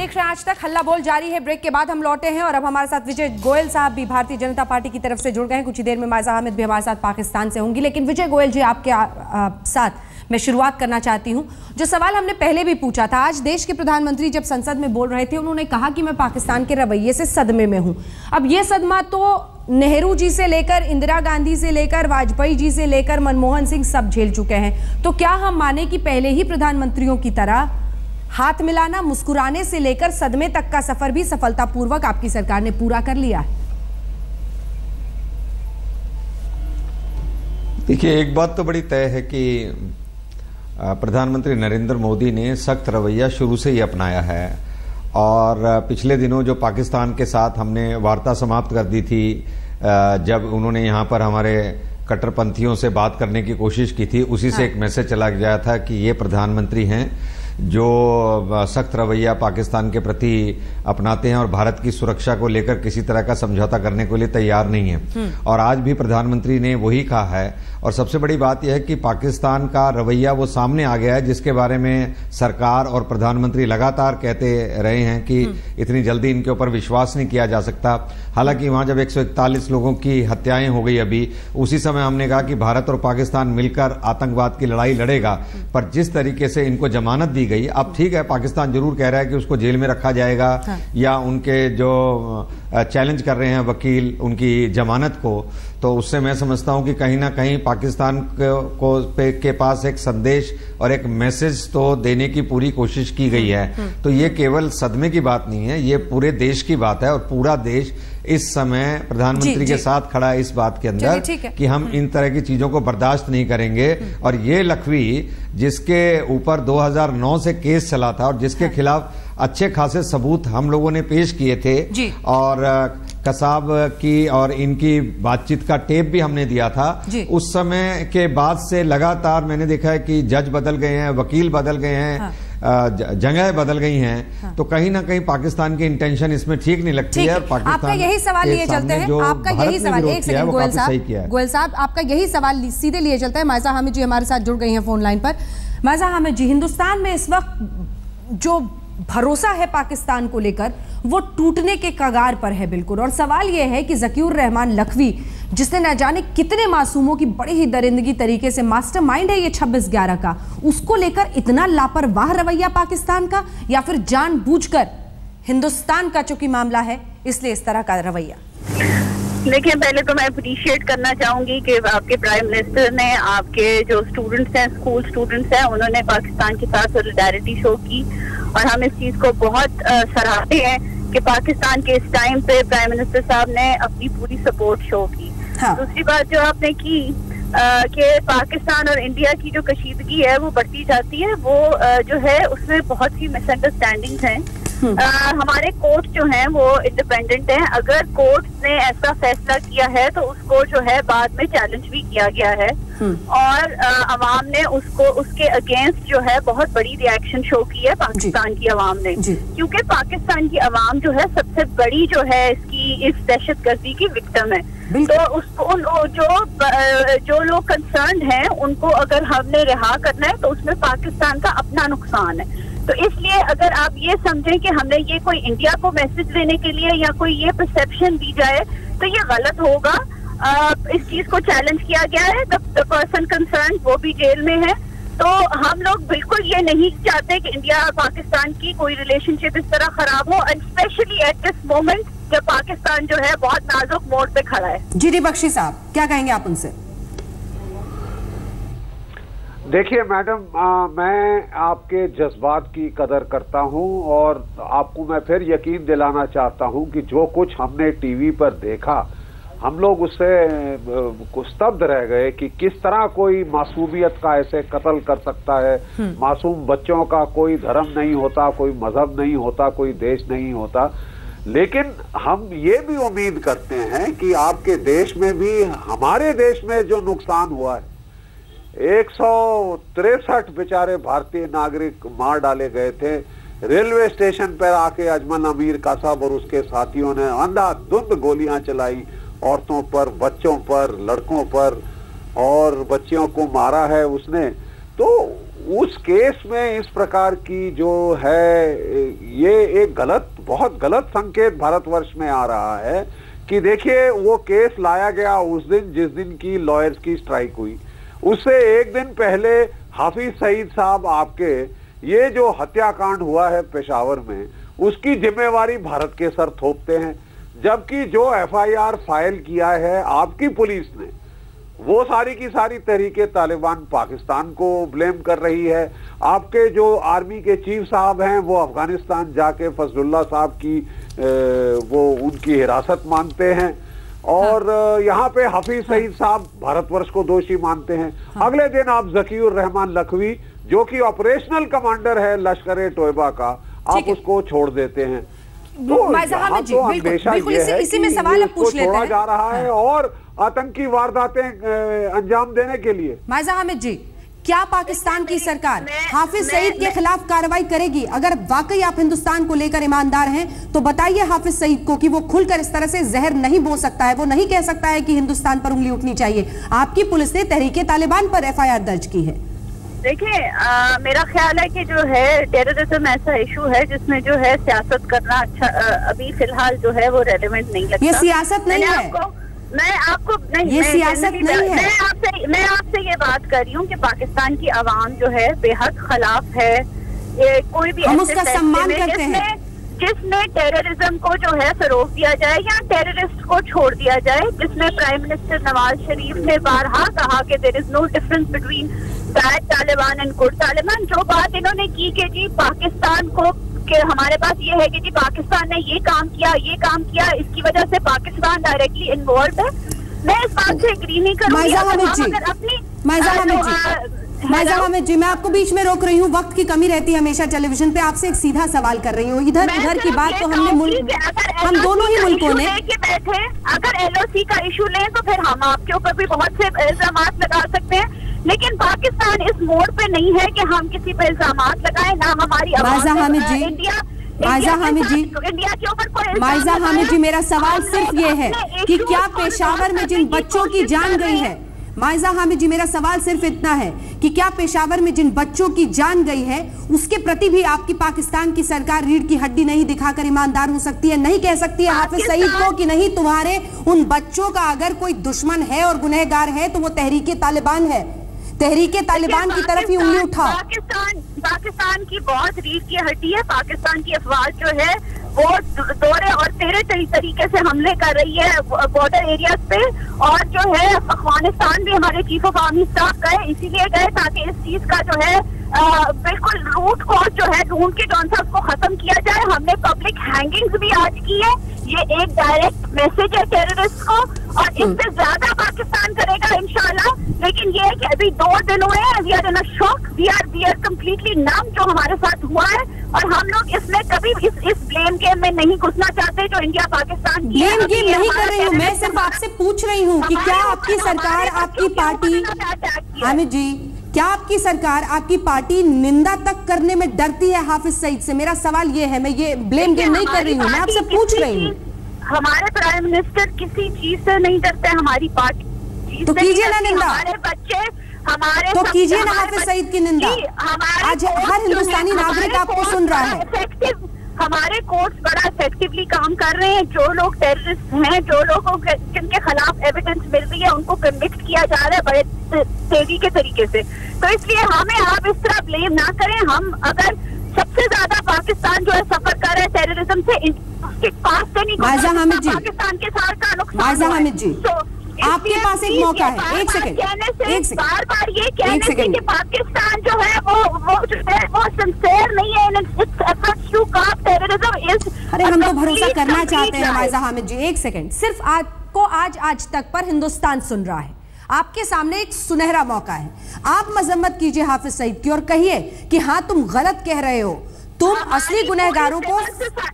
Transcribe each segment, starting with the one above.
देख रहे हैं आज तक, हल्ला बोल जारी है। ब्रेक के बाद हम लौटे हैं और अब हमारे साथ विजय गोयल साहब भी भारतीय जनता पार्टी की तरफ से जुड़ गए हैं। कुछ ही देर में मायजा हामिद भी हमारे साथ पाकिस्तान से होंगी। लेकिन विजय गोयल जी, आपके साथ मैं शुरुआत करना चाहती हूं। जो सवाल हमने पहले भी पूछा था, आज देश के प्रधानमंत्री जब संसद में बोल रहे थे, उन्होंने कहा कि मैं पाकिस्तान के रवैये से सदमे में हूं। अब यह सदमा तो नेहरू जी से लेकर, इंदिरा गांधी से लेकर, वाजपेयी जी से लेकर मनमोहन सिंह सब झेल चुके हैं। तो क्या हम माने कि पहले ही प्रधानमंत्रियों की तरह हाथ मिलाना, मुस्कुराने से लेकर सदमे तक का सफर भी सफलतापूर्वक आपकी सरकार ने पूरा कर लिया है? देखिए, एक बात तो बड़ी तय है कि प्रधानमंत्री नरेंद्र मोदी ने सख्त रवैया शुरू से ही अपनाया है। और पिछले दिनों जो पाकिस्तान के साथ हमने वार्ता समाप्त कर दी थी, जब उन्होंने यहाँ पर हमारे कट्टरपंथियों से बात करने की कोशिश की थी, उसी से एक मैसेज चला गया था कि ये प्रधानमंत्री हैं जो सख्त रवैया पाकिस्तान के प्रति अपनाते हैं और भारत की सुरक्षा को लेकर किसी तरह का समझौता करने के लिए तैयार नहीं है। और आज भी प्रधानमंत्री ने वही कहा है। और सबसे बड़ी बात यह है कि पाकिस्तान का रवैया वो सामने आ गया है, जिसके बारे में सरकार और प्रधानमंत्री लगातार कहते रहे हैं कि इतनी जल्दी इनके ऊपर विश्वास नहीं किया जा सकता। हालांकि वहां जब 141 लोगों की हत्याएं हो गई अभी, उसी समय हमने कहा कि भारत और पाकिस्तान मिलकर आतंकवाद की लड़ाई लड़ेगा। पर जिस तरीके से इनको जमानत दी गई, अब ठीक है, पाकिस्तान जरूर कह रहा है कि उसको जेल में रखा जाएगा, या उनके जो चैलेंज कर रहे हैं वकील उनकी जमानत को, तो उससे मैं समझता हूं कि कहीं ना कहीं पाकिस्तान के पास एक संदेश और एक मैसेज तो देने की पूरी कोशिश की गई है। तो ये केवल सदमे की बात नहीं है, ये पूरे देश की बात है। और पूरा देश इस समय प्रधानमंत्री के साथ खड़ा है इस बात के अंदर कि हम इन तरह की चीजों को बर्दाश्त नहीं करेंगे। और ये लखवी जिसके ऊपर 2009 से केस चला था और जिसके खिलाफ अच्छे खासे सबूत हम लोगों ने पेश किए थे, और कसाब की और इनकी बातचीत का टेप भी हमने दिया था, उस समय के बाद से लगातार मैंने देखा है कि जज बदल गए हैं, वकील बदल गए हैं, जगह बदल गई हैं। तो कहीं ना कहीं पाकिस्तान की इंटेंशन इसमें ठीक नहीं लगती है। पाकिस्तान आपका यही सवाल लिए चलते हैं, आपका यही सवाल, एक सेकंड गोयल साहब, आपका यही सवाल सीधे लिए चलते हैं। मायजा हामिद जी हमारे साथ जुड़ गई हैं फोन लाइन पर। मायजा हामिद जी, हिंदुस्तान में इस वक्त जो भरोसा है पाकिस्तान को लेकर, वो टूटने के कगार पर है बिल्कुल। और सवाल यह है कि ज़कीउर रहमान लखवी, जिसने न जाने कितने मासूमों की बड़ी ही दरिंदगी तरीके से, मास्टरमाइंड है ये 26/11 का, उसको लेकर इतना लापरवाह रवैया पाकिस्तान का, या फिर जानबूझकर हिंदुस्तान का चूंकि मामला है इसलिए इस तरह का रवैया? देखिए, पहले तो मैं अप्रिशिएट करना चाहूंगी कि आपके प्राइम मिनिस्टर ने, आपके जो स्टूडेंट्स हैं, स्कूल स्टूडेंट्स हैं, उन्होंने पाकिस्तान के साथ सॉलिडारिटी शो की। और हम इस चीज को बहुत सराहते हैं कि पाकिस्तान के इस टाइम पे प्राइम मिनिस्टर साहब ने अपनी पूरी सपोर्ट शो की। दूसरी बात जो आपने की कि पाकिस्तान और इंडिया की जो कशीदगी है वो बढ़ती जाती है, वो जो है उसमें बहुत सी मिसअंडरस्टैंडिंग्स हैं। हमारे कोर्ट जो हैं वो इंडिपेंडेंट हैं। अगर कोर्ट ने ऐसा फैसला किया है तो उसको जो है बाद में चैलेंज भी किया गया है, और अवाम ने उसके अगेंस्ट जो है बहुत बड़ी रिएक्शन शो की है पाकिस्तान की अवाम ने, क्योंकि पाकिस्तान की अवाम जो है सबसे बड़ी जो है इस दहशतगर्दी की विक्टिम है। तो उसको जो लोग कंसर्न हैं उनको अगर हमने रिहा करना है तो उसमें पाकिस्तान का अपना नुकसान है। तो इसलिए अगर आप ये समझें कि हमने ये कोई इंडिया को मैसेज देने के लिए या कोई ये परसेप्शन दी जाए तो ये गलत होगा। इस चीज को चैलेंज किया गया है, द पर्सन कंसर्न वो भी जेल में है। तो हम लोग बिल्कुल ये नहीं चाहते कि इंडिया और पाकिस्तान की कोई रिलेशनशिप इस तरह खराब हो, and specially at this moment जब पाकिस्तान जो है बहुत नाजुक मोड़ पे खड़ा है। जी बख्शी साहब, क्या कहेंगे आप उनसे? देखिए मैडम, मैं आपके जज्बात की कदर करता हूं, और आपको मैं फिर यकीन दिलाना चाहता हूं कि जो कुछ हमने टीवी पर देखा, हम लोग उससे स्तब्ध रह गए कि किस तरह कोई मासूमियत का ऐसे कत्ल कर सकता है। मासूम बच्चों का कोई धर्म नहीं होता, कोई मजहब नहीं होता, कोई देश नहीं होता। लेकिन हम ये भी उम्मीद करते हैं कि आपके देश में भी, हमारे देश में जो नुकसान हुआ है, 163 बेचारे भारतीय नागरिक मार डाले गए थे। रेलवे स्टेशन पर आके अजमल अमीर कासाब और उसके साथियों ने अंधाधुंध गोलियां चलाई औरतों पर, बच्चों पर, लड़कों पर, और बच्चियों को मारा है उसने। तो उस केस में इस प्रकार की जो है ये एक बहुत गलत संकेत भारतवर्ष में आ रहा है कि देखिए वो केस लाया गया उस दिन जिस दिन की लॉयर्स की स्ट्राइक हुई, उससे एक दिन पहले हाफिज सईद साहब आपके ये जो हत्याकांड हुआ है पेशावर में उसकी जिम्मेवारी भारत के सर थोपते हैं, जबकि जो एफआईआर फाइल किया है आपकी पुलिस ने वो सारी की सारी तहरीके तालिबान पाकिस्तान को ब्लेम कर रही है। आपके जो आर्मी के चीफ साहब हैं वो अफगानिस्तान जाके फजलुल्लाह साहब की वो उनकी हिरासत मांगते हैं और यहाँ पे हाफिज सईद साहब भारतवर्ष को दोषी मानते हैं। अगले दिन आप जकीउर रहमान लखवी जो कि ऑपरेशनल कमांडर है लश्कर तोयबा का, आप उसको छोड़ देते हैं। तो हमेशा इसी में सवाल अब पूछ लेते हैं, जा रहा है और आतंकी वारदातें अंजाम देने के लिए। मायजा हामिद जी, क्या पाकिस्तान की सरकार हाफिज सईद के खिलाफ कार्रवाई करेगी? अगर वाकई आप हिंदुस्तान को लेकर ईमानदार हैं तो बताइए हाफिज सईद को कि वो खुलकर इस तरह से जहर नहीं बोल सकता है, वो नहीं कह सकता है कि हिंदुस्तान पर उंगली उठनी चाहिए। आपकी पुलिस ने तहरीके तालिबान पर एफआईआर दर्ज की है। देखिए, मेरा ख्याल है कि जो है टेररिज्म ऐसा इशू है जिसमें जो है सियासत करना अच्छा अभी फिलहाल जो है वो रेलेवेंट नहीं लगता। ये सियासत नहीं है, मैं आपको नहीं, ये सियासत नहीं है। मैं आपसे ये बात कर रही हूँ कि पाकिस्तान की आवाम जो है बेहद खिलाफ है। ये कोई भी हम उसका सम्मान करते हैं जिसमें टेररिज्म को जो है फरोग दिया जाए या टेररिस्ट को छोड़ दिया जाए, जिसमें प्राइम मिनिस्टर नवाज शरीफ ने बारहा कहा कि there is no difference between bad Taliban and good Taliban. जो बात इन्होंने की कि जी पाकिस्तान को कि हमारे पास ये है कि जी पाकिस्तान ने ये काम किया, इसकी वजह से पाकिस्तान डायरेक्टली इन्वॉल्व है, मैं इस बात से एग्री नहीं करूंगी। मायजा हामिद जी, मैं आपको बीच में रोक रही हूँ, वक्त की कमी रहती है हमेशा टेलीविजन पे। आपसे एक सीधा सवाल कर रही हूँ, इधर उधर की बात तो हम दोनों ही मुल्कों ने बैठे, अगर एलओसी का इशू लें तो फिर हम आपके ऊपर भी बहुत से इल्जाम लगा सकते हैं, लेकिन पाकिस्तान इस मोड़ पे नहीं है कि हम किसी पे इल्जाम लगाएं, ना हमारी मायजा हामिद जी, मायजा हामिद जी, मेरा सवाल सिर्फ ये है कि क्या पेशावर में जिन बच्चों की जान गई है, मायजा हामिद जी, मेरा सवाल सिर्फ इतना है कि क्या पेशावर में जिन बच्चों की जान गई है उसके प्रति भी आपकी पाकिस्तान की सरकार रीढ़ की हड्डी नहीं दिखाकर ईमानदार हो सकती है? नहीं कह सकती है हाफिज सईद को कि नहीं, तुम्हारे उन बच्चों का अगर कोई दुश्मन है और गुनहगार है तो वो तहरीके तालिबान है, तहरीके तालिबान की तरफ ही उंगली उठा। पाकिस्तान की बहुत रीढ़ की हड्डी है। पाकिस्तान की अफवाज जो है वो दौरे और तेरे तरीके से हमले कर रही है बॉर्डर एरियाज पे, और जो है अफगानिस्तान भी हमारे चीफ ऑफ आर्मी स्टाफ गए, इसीलिए गए ताकि इस चीज का जो है बिल्कुल रूट कॉज जो है ढूंढ के कॉन्सेप्ट को खत्म किया जाए। हमने पब्लिक हैंगिंग्स भी आज की है, ये एक डायरेक्ट मैसेज है टेररिस्ट को, और इससे ज्यादा पाकिस्तान करेगा इंशाल्लाह। लेकिन ये है कि अभी 2 दिन हुए हैं, we are in a shock, we are completely numb जो हमारे साथ हुआ है, और हम लोग इसमें कभी इस ब्लेम गेम में नहीं घुसना चाहते जो इंडिया पाकिस्तान ब्लेम गेम नहीं कर रही हूँ मैं, सिर्फ आपसे पूछ रही हूँ कि क्या आपकी सरकार, आपकी पार्टी, हामिद जी, क्या आपकी सरकार, आपकी पार्टी निंदा तक करने में डरती है हाफिज सईद से? मेरा सवाल ये है, मैं ये ब्लेम गेम नहीं कर रही हूँ, मैं आपसे पूछ रही हूँ। हमारे प्राइम मिनिस्टर किसी चीज से नहीं डरते, हमारी पार्टी तो कीजिए ना निंदा, हमारे बच्चे हमारे तो कीजिए ना हाफिज सईद की निंदा। आज हर हिंदुस्तानी नागरिक आपको सुन रहा है। हमारे कोर्ट्स बड़ा इफेक्टिवली काम कर रहे हैं, जो लोग टेररिस्ट हैं, जो लोगों के जिनके खिलाफ एविडेंस मिल रही है उनको कन्विक्ट किया जा रहा है बड़े तेजी के तरीके से। तो इसलिए हमें आप इस तरह ब्लेम ना करें। हम अगर सबसे ज्यादा पाकिस्तान जो है सफर कर रहे हैं टेररिज्म से, उसके पास से नहीं पाकिस्तान के साथ का नुकसान। आपके पास एक मौका है, एक सेकंड, बार बार ये कहने से कि पाकिस्तान जो है वो सिंसियर नहीं है in its efforts to curb terrorism. अरे हम तो भरोसा करना चाहते हैं मायजा हामिद जी। एक सेकंड, सिर्फ आपको आज तक पर हिंदुस्तान सुन रहा है, आपके सामने एक सुनहरा मौका है, आप मजम्मत कीजिए हाफिज सईद की और कहिए कि हाँ तुम गलत कह रहे हो, तुम असली गुनहगारों को।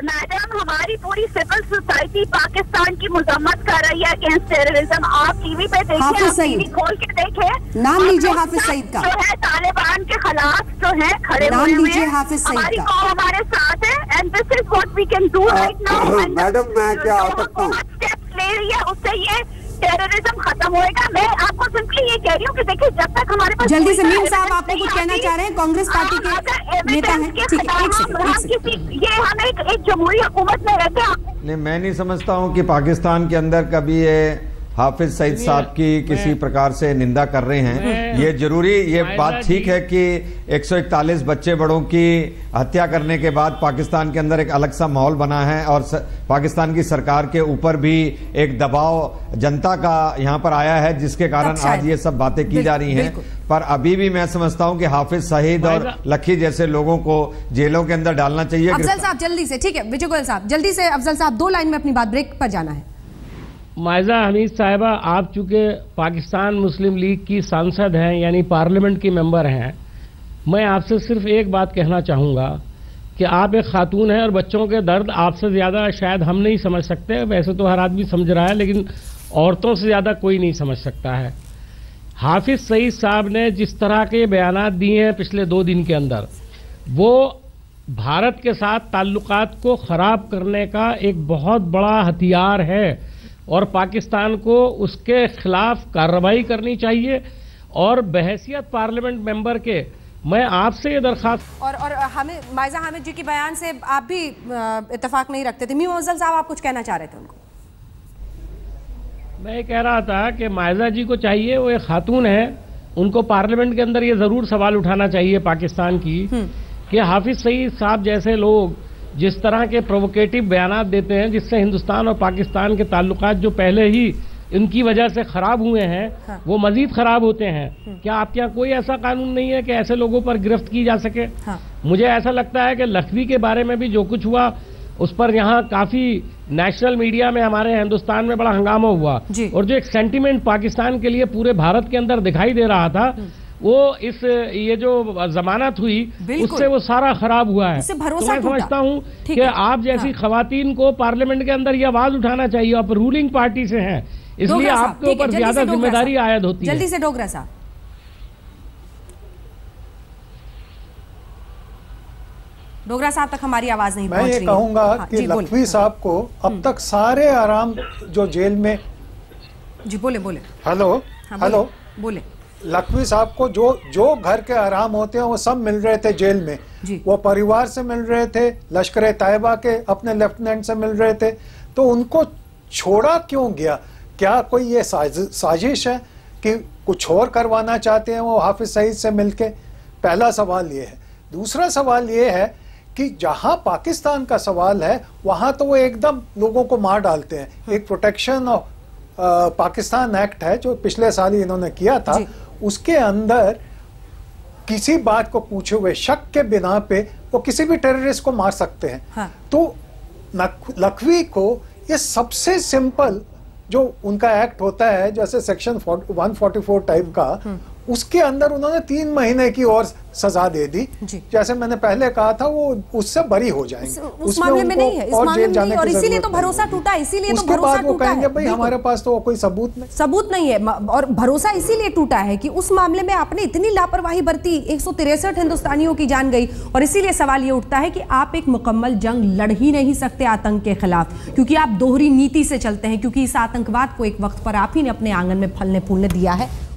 मैडम, हमारी पूरी सिविल सोसाइटी पाकिस्तान की मजम्मत कर रही है अगेंस्ट टेररिज्म। आप टीवी पे देखिए, टीवी खोल के देखें, नाम लीजिए हाफिज सईद का, जो है तालिबान के खिलाफ जो है खड़े नाम लीजिए हाफिज सईद का, हमारे साथ है, and this is what we can do right now. Madam, मैं क्या आ सकता हूँ? स्टेप्स ले रही है, उससे ये टेररिज्म खत्म होएगा। मैं आपको सिंपली ये कह रही हूँ कि देखिए जब तक हमारे पास जल्दी से मीम साहब आपको कुछ कहना चाह रहे हैं, कांग्रेस पार्टी के नेता हैं। ठीक है, ये हम एक जमहूरी हुकूमत में रहते हैं। नहीं, मैं नहीं समझता हूँ कि पाकिस्तान के अंदर कभी ये हाफिज सईद साहब की किसी प्रकार से निंदा कर रहे हैं। ये जरूरी, ये बात ठीक है कि 141 बच्चे बड़ों की हत्या करने के बाद पाकिस्तान के अंदर एक अलग सा माहौल बना है और पाकिस्तान की सरकार के ऊपर भी एक दबाव जनता का यहाँ पर आया है, जिसके कारण आज ये सब बातें की जा रही हैं। पर अभी भी मैं समझता हूँ कि हाफिज सईद और लखी जैसे लोगों को जेलों के अंदर डालना चाहिए। अफजल साहब जल्दी से, ठीक है विजय गोयल साहब जल्दी से, अफजल साहब 2 लाइन में अपनी बात, ब्रेक पर जाना है। मायजा हमीद साहिबा, आप चूँकि पाकिस्तान मुस्लिम लीग की सांसद हैं, यानी पार्लियामेंट की मेंबर हैं, मैं आपसे सिर्फ एक बात कहना चाहूँगा कि आप एक खातून हैं और बच्चों के दर्द आपसे ज़्यादा शायद हम नहीं समझ सकते। वैसे तो हर आदमी समझ रहा है, लेकिन औरतों से ज़्यादा कोई नहीं समझ सकता है। हाफिज सईद साहब ने जिस तरह के बयानात दिए हैं पिछले 2 दिन के अंदर, वो भारत के साथ ताल्लुकात को ख़राब करने का एक बहुत बड़ा हथियार है और पाकिस्तान को उसके खिलाफ कार्रवाई करनी चाहिए। और बहैसियत पार्लियामेंट मेंबर के मैं आपसे ये दरख्वास्त और हमें मायजा हामिद जी के बयान से आप भी इत्तेफाक नहीं रखते थे। मीम अफजल साहब आप कुछ कहना चाह रहे थे उनको? मैं ये कह रहा था कि मायजा जी को चाहिए, वो एक खातून है, उनको पार्लियामेंट के अंदर ये ज़रूर सवाल उठाना चाहिए पाकिस्तान की कि हाफिज सईद साहब जैसे लोग जिस तरह के प्रोवोकेटिव बयानात देते हैं, जिससे हिंदुस्तान और पाकिस्तान के ताल्लुकात जो पहले ही इनकी वजह से खराब हुए हैं, हाँ। वो मजीद खराब होते हैं। क्या आपके यहाँ कोई ऐसा कानून नहीं है कि ऐसे लोगों पर गिरफ्त की जा सके? हाँ। मुझे ऐसा लगता है कि लखवी के बारे में भी जो कुछ हुआ उस पर यहाँ काफी नेशनल मीडिया में हमारे हिंदुस्तान में बड़ा हंगामा हुआ और जो एक सेंटीमेंट पाकिस्तान के लिए पूरे भारत के अंदर दिखाई दे रहा था, वो ये जो जमानत हुई उससे वो सारा खराब हुआ है। तो मैं समझता हूँ कि आप जैसी खवातीन को पार्लियामेंट के अंदर ये आवाज उठाना चाहिए। आप रूलिंग पार्टी से हैं, इसलिए आपके ऊपर ज्यादा जिम्मेदारी आयद होती है। जल्दी से डोगरा साहब। डोगरा साहब तक हमारी आवाज नहीं पहुंच रही है। मैं ये कहूंगा कि लखवी साहब को अब तक सारे आराम जो जेल में जी बोले हेलो बोले लखवी साहब को जो घर के आराम होते हैं वो सब मिल रहे थे जेल में। वो परिवार से मिल रहे थे, लश्कर तैयबा के अपने लेफ्टिनेंट से मिल रहे थे, तो उनको छोड़ा क्यों गया? क्या कोई ये साजिश है कि कुछ और करवाना चाहते हैं वो हाफिज सईद से मिलके? पहला सवाल ये है। दूसरा सवाल ये है कि जहां पाकिस्तान का सवाल है वहां तो वो एकदम लोगों को मार डालते हैं। एक प्रोटेक्शन ऑफ पाकिस्तान एक्ट है जो पिछले साल ही इन्होंने किया था, उसके अंदर किसी बात को पूछे हुए शक के बिना पे वो किसी भी टेररिस्ट को मार सकते हैं। हाँ। तो लखवी को ये सबसे सिंपल जो उनका एक्ट होता है, जैसे सेक्शन 144 टाइप का, उसके अंदर उन्होंने 3 महीने की और सजा दे दी। जैसे मैंने पहले कहा था, वो उससे बरी हो जाएंगे। उस मामले में नहीं है, इस मामले में नहीं, और इसीलिए तो भरोसा टूटा, इसीलिए तो भरोसा टूटा है। भाई हमारे पास तो कोई सबूत नहीं है, और भरोसा इसीलिए टूटा है कि उस मामले में आपने इतनी लापरवाही बरती, 163 हिंदुस्तानियों की जान गई। और इसीलिए सवाल ये उठता है कि आप एक मुकम्मल जंग लड़ ही नहीं सकते आतंक के खिलाफ, क्योंकि आप दोहरी नीति से चलते हैं, क्योंकि इस आतंकवाद को एक वक्त पर आप ही ने अपने आंगन में फलने फूलने दिया है।